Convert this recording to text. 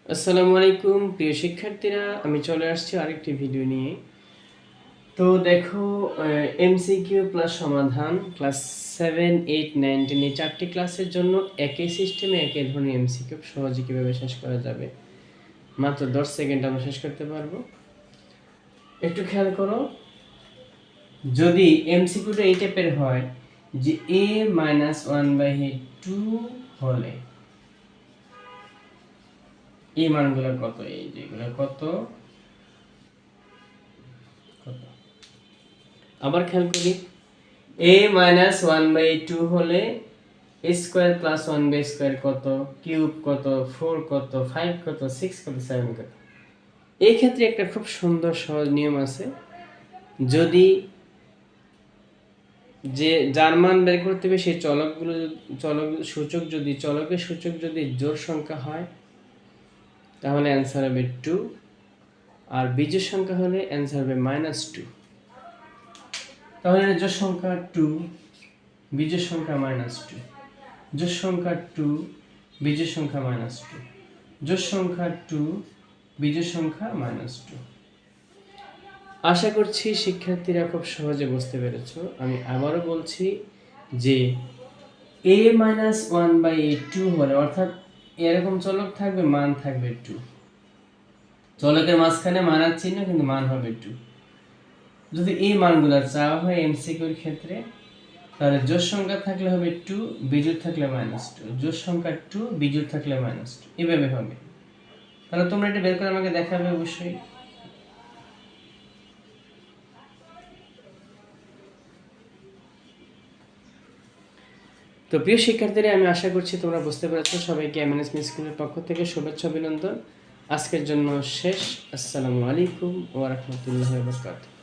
আসসালামু আলাইকুম প্রিয় শিক্ষার্থীরা, আমি চলে আসছি আরেকটি ভিডিও নিয়ে। তো দেখো, এমসিকিউ প্লাস সমাধান ক্লাস 7, 8, 9, 10 এই 4টি ক্লাসের জন্য একই সিস্টেমে একই ধরনের এমসিকিউ সহজে কীভাবে শেষ করা যাবে, মাত্র 10 সেকেন্ড আমরা শেষ করতে পারবো। একটু খেয়াল করো, যদি এমসিকিউটা এই টাইপের হয় যে a-1/2 হলে এই মানগুলো কত, এই যেগুলো কত কত আবার খেয়াল করি, a-1/2 হলে স্কোয়ার প্লাস 1/2 কত, কিউব কত, 4 কত, 5 কত, 6 কত, 7 কত। এই ক্ষেত্রে একটা খুব সুন্দর সহজ নিয়ম আছে। যদি যে যার মান বের করতে হবে সেই চলকের সূচক যদি জোড় সংখ্যা হয় তাহলে অ্যান্সার হবে 2, আর বিজোড় সংখ্যা হলে অ্যান্সার হবে -2। তাহলে জোড় সংখ্যা 2, বিজোড় সংখ্যা -2, জোড় সংখ্যা 2, বিজোড় সংখ্যা -2, জোড় সংখ্যা 2, বিজোড় সংখ্যা -2। আশা করছি শিক্ষার্থীরা খুব সহজে বুঝতে পেরেছো। আমি আবারও বলছি যে a-1/2 হলে, অর্থাৎ এরকম চলক থাকবে, মান থাকবে 2, চলকের মাঝখানে মানার চিহ্ন কিন্তু মান হবে 2। যদি এই মানগুলো চাওয়া হয় এমসিকিউর ক্ষেত্রে, তাহলে জোড় সংখ্যা থাকলে হবে 2, বিজোড় থাকলে -2, জোড় সংখ্যা 2, বিজোড় থাকলে -2, এভাবে হবে। তাহলে তোমরা এটা বের করে আমাকে দেখাবে অবশ্যই। তো প্রিয় শিক্ষার্থীরা, আমি আশা করছি তোমরা বুঝতে পেরেছো। সবাইকে এমএনএস স্কুলের পক্ষ থেকে শুভেচ্ছা অভিনন্দন। আজকের জন্য শেষ। আসসালামু আলাইকুম ওয়া রাহমাতুল্লাহি ওয়া বারাকাতুহু।